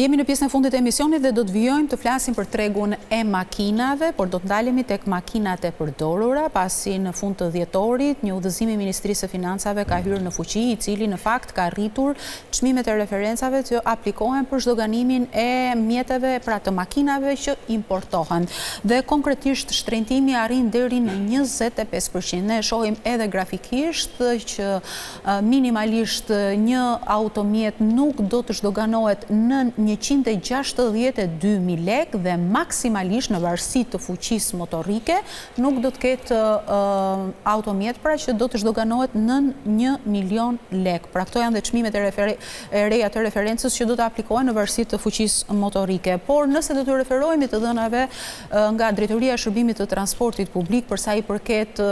Jemi në pjesën e fundit e emisionit dhe do të vijojmë të flasim për tregun e makinave, por do të ndalemi tek makinat e përdorura, pasi në fund të dhjetorit një udhëzim i Ministrisë së Financave ka hyrë në fuqi, i cili në fakt ka rritur çmimet e referencave që aplikohen për zhdoganimin e mjeteve, pra të makinave që importohen. Dhe konkretisht shtrëngtimi arrin deri në 25%. Ne shohim edhe grafikisht që minimalisht një automjet nuk do të zhdoganohet në 162.000 lek dhe maksimalisht në varësi të fuqisë motorike nuk do të ketë automjet pra që do të zhdoganohet në 1 milion lek. Pra këto janë dhe çmimet e reja të referencës që do të aplikohen në varësi të fuqisë motorike. Por nëse do të referohemi të dhënave nga Drejtoria e Shërbimit të Transportit Publik për sa i përket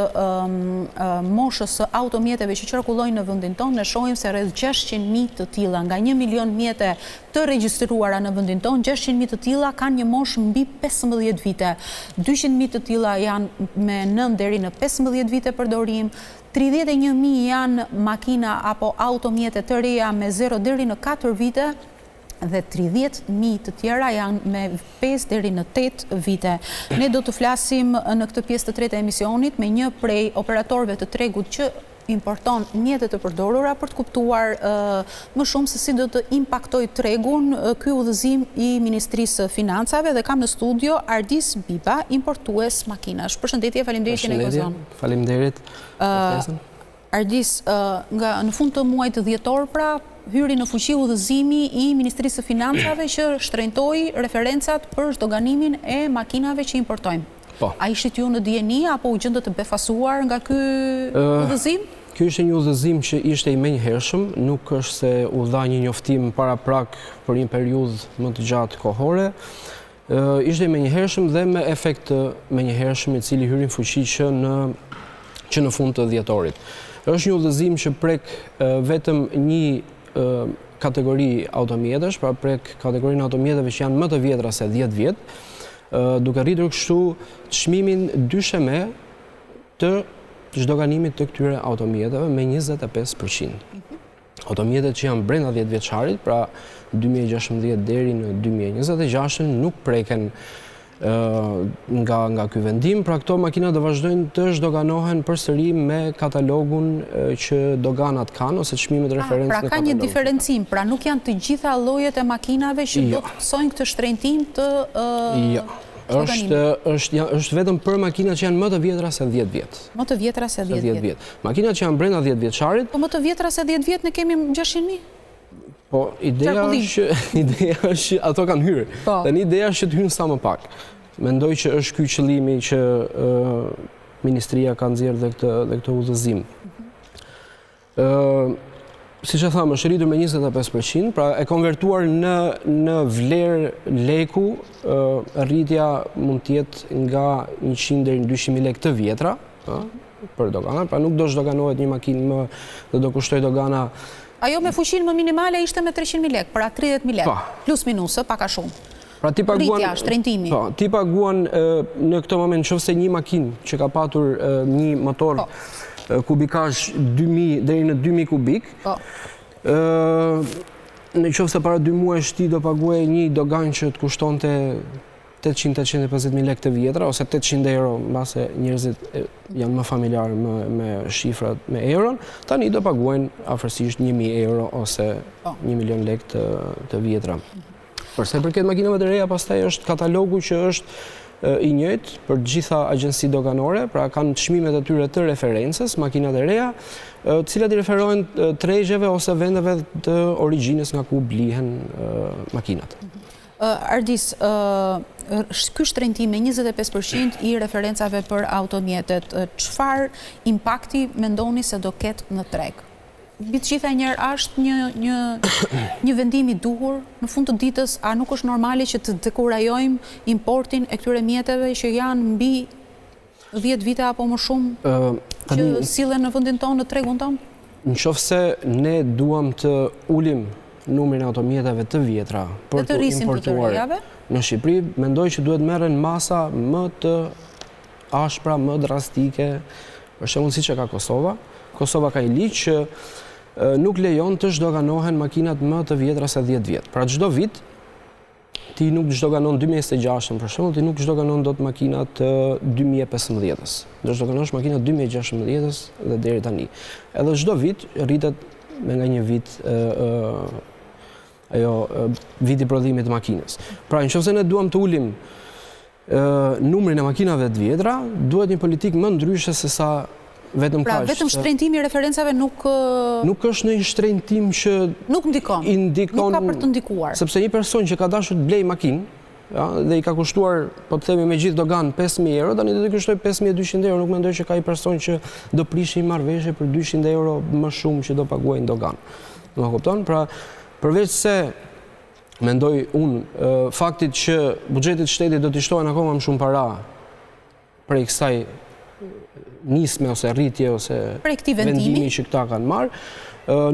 moshës së automjeteve që qarkullojnë në vendin tonë, ne shohim se rreth 600.000 të tilla nga 1 milion mjete të regjistruara në vendin tonë, 600.000 të tilla kanë një moshë mbi 15 vite. 200.000 të tilla janë me 9 deri në 15 vite përdorim, 31.000 janë makina apo automjete të reja me 0 deri në 4 vite dhe 30.000 të tjera janë me 5 deri në 8 vite. Ne do të flasim në këtë pjesë të tretë e emisionit me një prej operatorëve të tregut që importon mjete të përdorura për të kuptuar më shumë se si do të impaktoj tregun ky udhëzim i Ministrisë së Financave dhe kam në studio Ardis Biba, importues makinash. Përshëndetje, faleminderit që na inviton. Faleminderit. Ardis, nga në fund të muajit dhjetor pra hyri në fuqi udhëzimi i Ministrisë së Financave që shtrëngtoi referencat për zhdoganimin e makinave që importojmë. Po. A ishit ju në dieni apo u gjendët të befasuar nga ky udhëzim? Ky ishte një udhëzim që ishte i menjëhershëm, nuk është se u dha një njoftim paraprak për një periudhë më të gjatë kohore. Ishte i menjëhershëm dhe me efekt të menjëhershëm i cili hyri në fuqi që në fund të dhjetorit. Është një udhëzim që prek vetëm një kategori automjetesh, pra prek kategorinë automjeteve që janë më të vjetra se 10 vjet, duke rritur kështu çmimin dysheme të zhdoganimit të këtyre automjeteve me 25%. Automjetet që janë brenda 10 vjeçarit, pra 2016 deri në 2026 nuk preken nga ky vendim, pra këto makina do vazhdojnë të zhdoganohen përsëri me katalogun që doganat kanë ose çmimet referencë në katalog. Pra ka një diferencim, pra nuk janë të gjitha llojet e makinave që do të mësojnë këtë shtrenjtim të është vetëm për makinat që janë më të vjetra se 10 vjet. Më të vjetra se 10 vjet. Makinat që janë brenda 10 vjeçarit. Po më të vjetra se 10 vjet ne kemi 600.000. Po, ideja është ato kanë hyrë. Tani ideja është që të hynë sa më pak. Mendoj që është ky qëllimi që Ministria ka nxjerrë dhe këtë udhëzim. Siç e thamë, është rritur me 25%, pra e konvertuar në vlerë leku, rritja mund të jetë nga 100 deri në 200.000 lekë të vjetra për dogana, pra nuk do zhdoganohet një makinë më dhe do kushtoj dogana. Ajo me fuqinë më minimale ishte me 300.000 lekë, pra 30.000 lekë, plus minus, pak a shumë. Pra ti paguan, rritja, shtrenjtimi. Ti paguan në këtë moment nëse një makinë që ka patur një motor kubikazh 2000 deri në 2000 kubik. Në qoftë se para 2 muajsh ti do paguaje një dogan që të kushtonte 800-850.000 lekë të vjetra ose 800 euro, mbase njerëzit janë më familjarë me shifrat me euron, tani do paguajnë afërsisht 1.000 euro ose 1 milion lekë të vjetra. Përsa i përket makinave të reja, pastaj është katalogu që është i njëjtë për gjitha agjenci doganore, pra kanë çmimet e tyre të referencës, makinat e reja, të cilat i referohen tregjeve ose vendeve të origjinës nga ku blihen makinat. Ardis, ky shtrenjtim me 25% i referencave për automjetet, çfarë impakti mendoni se do ketë në treg? Mbi të gjitha njerë është një vendim i duhur në fund të ditës, a nuk është normale që të dekurajojmë importin e këtyre mjeteve që janë mbi 10 vite apo më shumë që sillen në vendin tonë, në tregun tonë? Nëse ne duam të ulim numrin e automjeteve të vjetra për të importuar në Shqipëri, mendoj që duhet merren masa më të ashpra, më drastike, për shembull siç e ka Kosova. Kosova ka një ligj që nuk lejon të zhdoganohen makinat më të vjetra se 10 vjet. Pra çdo vit ti nuk zhdoganon 2026 për shembull, ti nuk zhdoganon dot makinat të 2015-s. Do zhdoganosh makinat 2016-s dhe deri tani. Edhe çdo vit rritet me nga një vit viti prodhimit të makinës. Pra nëse ne duam të ulim numrin e makinave të vjetra, duhet një politikë më ndryshe se sa vetëm kaq. Pra vetëm shtrenjtimi i referencave nuk është një shtrenjtim që nuk ndikon. Nuk ka për të ndikuar. Sepse një person që ka dashur të blej makinë, dhe i ka kushtuar, po të themi me gjithë dogan 5.000 euro, tani do të kushtoj 5.200 euro, nuk mendoj që ka i person që do prishi marrëveshje për 200 euro më shumë që do paguajnë dogan. Më kupton? Pra, përveç se mendoj unë faktit që buxhetit shtetit do t'i shtohen akoma më shumë para prej kësaj nisme ose rritje ose vendimi që këta kanë marrë,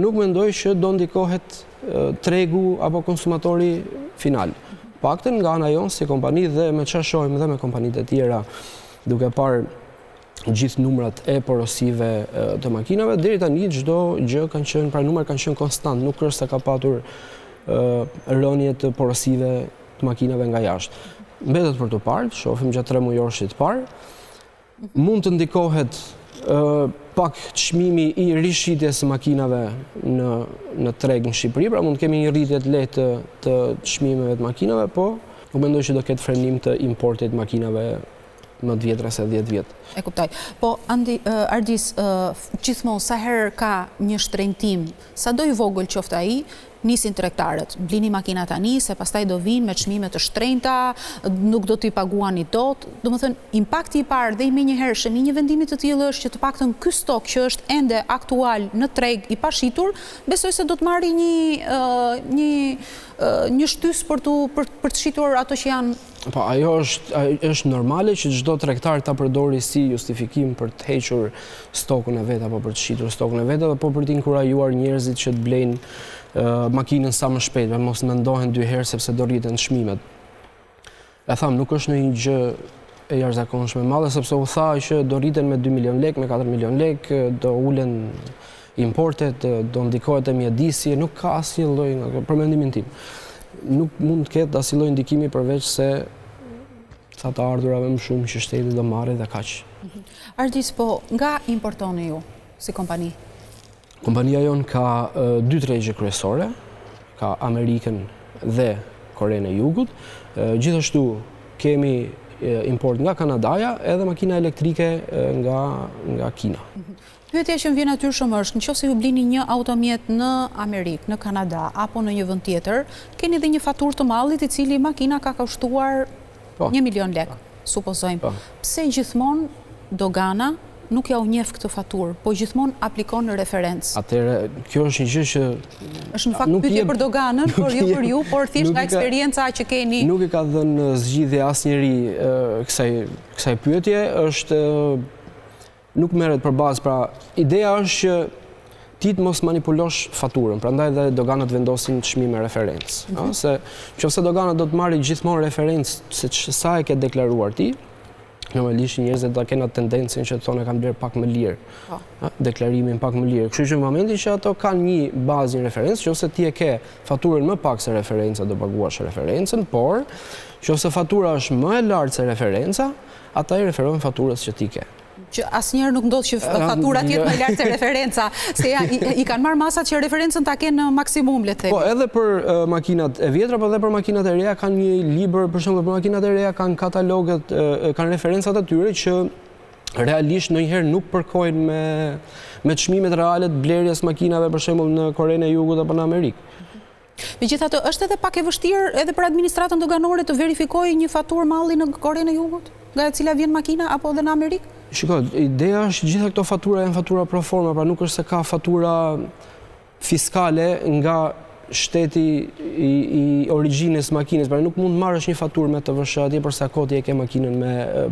nuk mendoj që do ndikohet tregu apo konsumatori final. Paktën nga ana jonë si kompani dhe me çfarë shohim dhe me kompanitë e tjera, duke parë gjithë numrat e porosive të makinave, deri tani çdo gjë kanë qenë, pra numrat kanë qenë konstant, nuk është se ka patur rënje të porosive të makinave nga jashtë. Mbetet për të parë, shohim gjatë 3 muajorshit të parë, mund të ndikohet pak çmimi i rishitjes së makinave në treg në Shqipëri, pra mund të kemi një rritje të lehtë të çmimeve të makinave, po nuk mendoj që do ketë frenim të importit makinave më të vjetra se 10 vjet. E kuptoj. Po Ardis, gjithmonë sa herë ka një shtrenjtim, sado i vogël qoftë ai, nisin tregtarët, blini makina tani, se pastaj do vinë me çmime të shtrenjta, nuk do t'i paguani dot. Domethënë, impakti i parë dhe i menjëhershëm i një vendimi të tillë është që të paktën ky stok që është ende aktual në treg i pashitur, besoj se do të marrë një shtys për të shitur ato që janë. Po, ajo është normale që çdo tregtar ta përdori si justifikim për të hequr stokun e vet apo për të shitur stokun e vet, apo për të inkurajuar njerëzit që të blejnë makinën sa më shpejt, mos mendohen 2 herë sepse do rriten çmimet. E tham, nuk është një gjë e jashtëzakonshme madhe, sepse u tha që do rriten me 2 milion lek, me 4 milion lek, do ulen importet, do ndikohet e mjedisje, nuk ka asnjë lloj, për mendimin tim. Nuk mund të ketë asnjë lloj ndikimi përveç se sa të ardhurave më shumë që shteti do marrë dhe kaq. Ardis, po nga importoni ju si kompani? Kompania jonë ka 2 tregje kryesore, ka Amerikën dhe Korenë e Jugut. Gjithashtu kemi import nga Kanadaja edhe makina elektrike nga Kina. Pyetja që më vjen natyrshëm është, nëse ju blini një automjet në Amerikë, në Kanada apo në një vend tjetër, keni edhe një faturë të mallit i cili makina ka kushtuar 1 milion lek, supozojmë. Pse gjithmonë dogana nuk ja u njeh këtë faturë, po gjithmonë aplikon në referencë? Atëherë, kjo është një gjë që është në fakt pyetje për doganën, por jo për ju, por thjesht nga eksperienca që keni. Nuk e ka dhënë zgjidhje asnjëri kësaj pyetje, është nuk merret për bazë, pra ideja është që ti të mos manipulosh faturën, prandaj dhe doganat vendosin çmime referencë. Se nëse doganat do të marrin gjithmonë referencë se sa e ke deklaruar ti, normalisht njerëzit do kenë tendencën që të thonë kanë bler pak më lirë. Deklarimin pak më lirë. Kështu që në momentin që ato kanë një bazë, një referencë, nëse ti e ke faturën më pak se referenca, do paguash referencën, por nëse fatura është më e lartë se referenca, ata i referojnë faturës që ti ke. Që asnjëherë nuk ndodh që fatura të jetë më lart se referenca, se i kanë marrë masat që referencën ta kenë në maksimum, le të themi. Po, edhe për makinat e vjetra, po edhe për makinat e reja kanë një libër, për shembull për makinat e reja kanë kataloget, kanë referencat atyre që realisht ndonjëherë nuk përkojnë me çmimet reale të blerjes makinave, për shembull në Korenë e Jugut apo në Amerikë. Megjithatë, është edhe pak e vështirë edhe për administratën doganore të verifikojë një faturë malli në Korenë e Jugut, nga e cila vjen makina, apo edhe në Amerikë? Shiko, ideja është gjitha këto fatura janë fatura pro forma, pra nuk është se ka fatura fiskale nga shteti i origjinës makinës, pra nuk mund marrësh një faturë me të vëshë atje përsa koti e ke makinën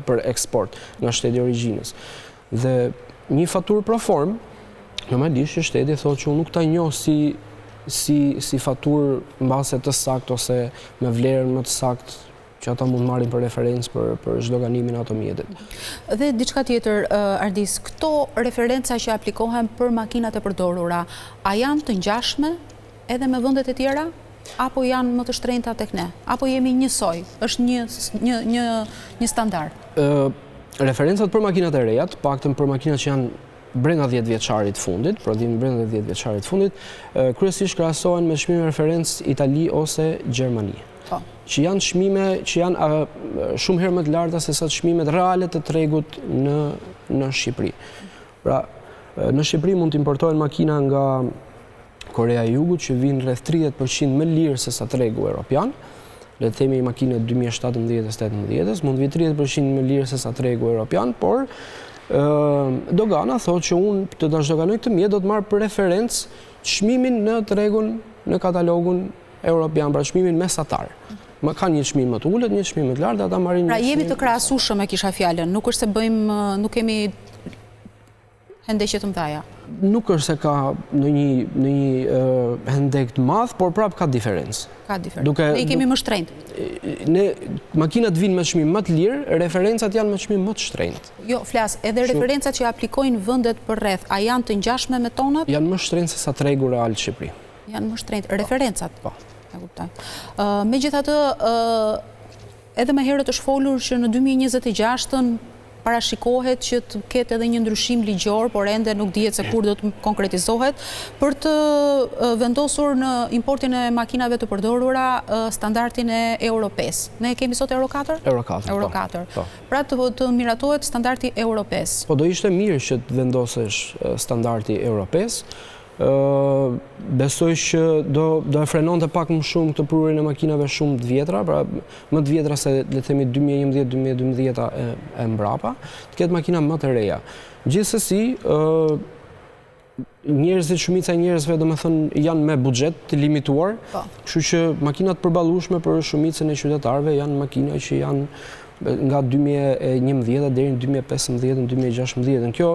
për eksport nga shteti i origjinës. Dhe një faturë pro form, normalisht që shteti thotë që unë nuk ta njoh si faturë mbase të saktë ose me vlerën më të saktë që ata mund marrin për referencë për zhdoganimin e ato mjetit. Dhe diçka tjetër, Ardis, këto referenca që aplikohen për makinat e përdorura, a janë të ngjashme edhe me vendet e tjera? Apo janë më të shtrenjta tek ne? Apo jemi njësoj? Është një standard? Referencat për makinat e reja, paktën për makinat që janë brenda 10 vjeçarit fundit, prodhimi brenda 10 vjeçarit fundit, kryesisht krahasohen me çmime referencë Itali ose Gjermani. Që janë çmime që janë shumë herë më të larta se sa çmimet reale të tregut në Shqipëri. Pra, në Shqipëri mund të importohen makina nga Korea e Jugut që vinë rreth 30% më lirë se sa tregu evropian. Le të themi makine 2017-18, mund të vi 30% më lirë se sa tregu evropian, por dogana thotë që unë të dashdoganoj këtë mjet do të marr për referencë çmimin në tregun në katalogun evropian, pra çmimin mesatar. Kanë një çmim më të ulët, një çmim më të lartë, ata marrin. Pra jemi të krahasueshëm, e kisha fjalën, nuk është se nuk kemi hendekje të mëdha. Nuk është se ka ndonjë hendek të madh, por prap ka diferencë. Ka diferencë. Ne kemi më shtrenjtë. Ne makinat vinë me çmim më të lirë, referencat janë me çmim më të shtrenjtë. Jo, flas, edhe referencat që aplikojnë vendet për rreth, a janë të ngjashme me tonat? Janë më shtrenjtë se sa tregu real të Shqipëri. Janë më shtrenjtë referencat. Po. E kuptoj. Megjithatë, edhe më herët është folur që në 2026-ën parashikohet që të ketë edhe një ndryshim ligjor, por ende nuk dihet se kur do të konkretizohet, për të vendosur në importin e makinave të përdorura standardin e Euro 5. Ne kemi sot Euro 4? Euro 4. Po. Pra të miratohet standardi Euro 5. Po do ishte mirë që të vendosesh standardi Euro 5. Besoj që do e frenonte pak më shumë këtë prurin e makinave shumë të vjetra, pra më të vjetra se le të themi 2011-2012 e mbrapa, të ketë makina më të reja. Gjithsesi, njerëzit, shumica e njerëzve domethënë janë me buxhet të limituar, kështu që makinat përballueshme për shumicën e qytetarëve janë makina që janë nga 2011 deri në 2015-2016. Kjo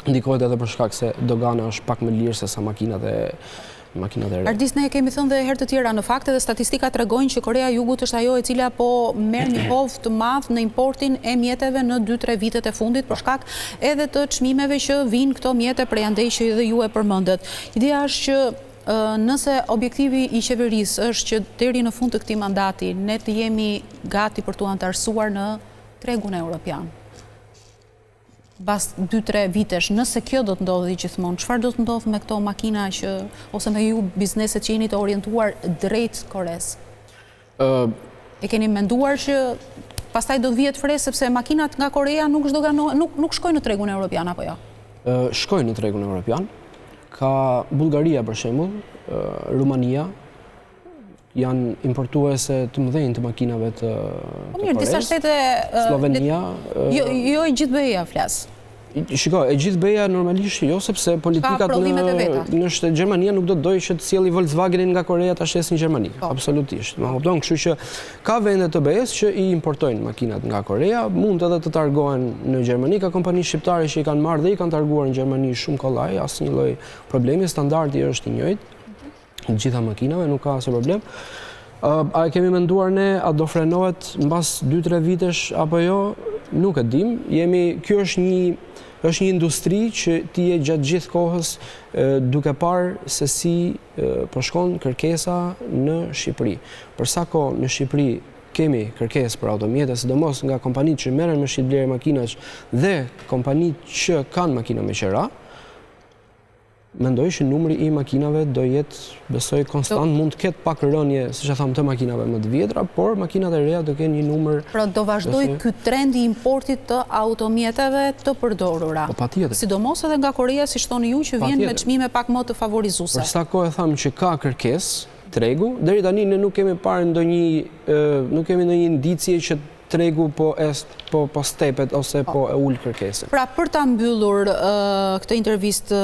ndikohet edhe për shkak se dogana është pak më lirë se sa makinat e reja. Ardis, ne kemi thënë dhe herë të tjera, në fakt edhe statistika tregojnë që Korea e Jugut është ajo e cila po merr një hovë të madh në importin e mjeteve në 2-3 vitet e fundit për shkak edhe të çmimeve që vinë këto mjete prej andej që edhe ju e përmendet. Ideja është që nëse objektivi i qeverisë është që deri në fund të këtij mandati ne të jemi gati për t'u antarësuar në tregun evropian. Pas 2-3 vitesh, nëse kjo do të ndodhi gjithmonë, çfarë do të ndodhë me këto makina ose me ju bizneset që jeni të orientuar drejt Koresë? E keni menduar që pastaj do të vihet fres sepse makinat nga Korea nuk shkojnë në tregun evropian apo jo? Shkojnë në tregun evropian. Ka Bullgaria për shembull, Rumania, janë importuese të mëdhenj të makinave të Koresë. Disa shtete... Slovenia... Jo e gjithë BE-ja flas. Shiko, e gjithë BE-ja normalisht jo, sepse politikat në Gjermania nuk do të dojë që të sjellë Volkswagenin nga Korea ta shesë në Gjermani. Absolutisht. Ma kupton, kështu që ka vende të BE-s që i importojnë makinat nga Korea, mund edhe të targohen në Gjermani, ka kompani shqiptare që i kanë marrë dhe i kanë targuar në Gjermani shumë kollaj, asnjë lloj problemi, standardi është i njëjtë. Gjitha makinave, nuk ka asnjë problem. A kemi menduar ne, a do frenohet mbas 2-3 vitesh apo jo? Nuk e dim. Kjo është një industri që ti je gjatë gjithë kohës duke parë se si po shkon kërkesa në Shqipëri. Për sa kohë në Shqipëri kemi kërkesë për automjete, sidomos nga kompanitë që merren me shitblerje makinash dhe kompanitë që kanë makina me qera, mendoj që numri i makinave do jetë, besoj, konstant, mund të ketë pak rënje, siç e tham, të makinave më të vjetra, por makinat e reja do kenë një numër. Pra do vazhdoj ky trend i importit të automjeteve të përdorura. Po patjetër. Sidomos edhe nga Korea, siç thoni ju, që vjen me çmime pak më të favorizuese. Për sa kohë tham që ka kërkesë tregu, deri tani ne nuk kemi parë nuk kemi ndonjë indicje që tregu po stepet ose po e ul kërkesën. Pra për ta mbyllur këtë intervistë,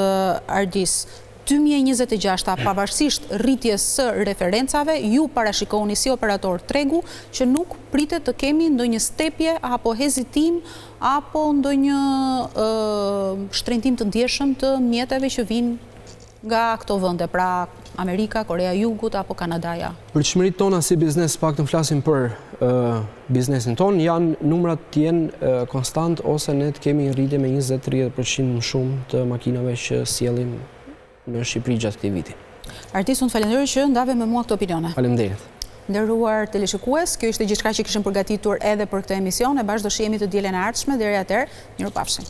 Ardis, 2026, pavarësisht rritjes së referencave, ju parashikoni si operator tregu që nuk pritet të kemi ndonjë stepje apo hezitim apo ndonjë shtrenjtim të ndjeshëm të mjeteve që vinë nga këto vende, pra Amerika, Korea e Jugut apo Kanadaja? Pritshmëritë tona si biznes, paktën flasim për biznesin ton, janë numrat të jenë konstant ose ne të kemi rritje me 20-30% më shumë të makinave që sjellim në Shqipëri gjatë këtij viti. Artist, unë falenderoj që ndave me mua këtë opinione. Faleminderit. Nderuar teleshikues, kjo ishte gjithçka që kishim përgatitur edhe për këtë emision, e bashkë do shihemi të dielën e ardhshme. Deri atëherë, mirupafshim.